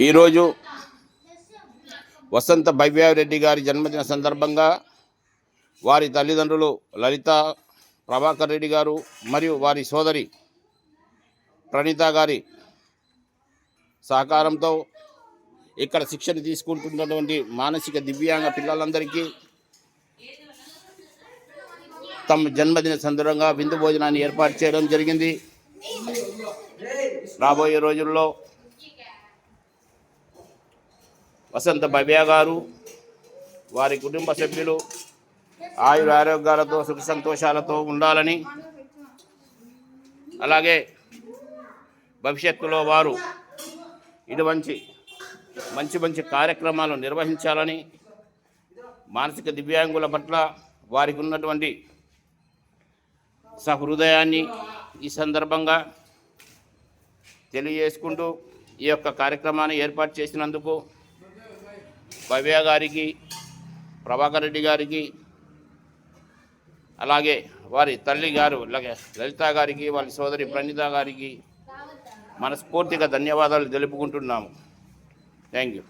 ఈరోజు వసంత భవ్యారెడ్డి గారి జన్మదిన సందర్భంగా వారి తల్లిదండ్రులు లలిత ప్రభాకర్ రెడ్డి గారు మరియు వారి సోదరి ప్రణీత గారి సహకారంతో ఇక్కడ శిక్షణ తీసుకుంటున్నటువంటి మానసిక దివ్యాంగ పిల్లలందరికీ తమ జన్మదిన సందర్భంగా విందు భోజనాన్ని ఏర్పాటు చేయడం జరిగింది. రాబోయే రోజుల్లో వసంత భవ్య గారు వారి కుటుంబ సభ్యులు ఆయుర ఆరోగ్యాలతో సుఖ సంతోషాలతో ఉండాలని, అలాగే భవిష్యత్తులో వారు ఇటువంటి మంచి కార్యక్రమాలు నిర్వహించాలని, మానసిక దివ్యాంగుల పట్ల వారికి ఉన్నటువంటి సహృదయాన్ని ఈ సందర్భంగా తెలియజేసుకుంటూ ఈ యొక్క కార్యక్రమాన్ని ఏర్పాటు చేసినందుకు భవ్య గారికి, ప్రభాకర్ రెడ్డి గారికి, అలాగే వారి తల్లి గారు లలిత గారికి, వారి సోదరి ప్రణీత గారికి మనస్ఫూర్తిగా ధన్యవాదాలు తెలుపుకుంటున్నాము. Thank you.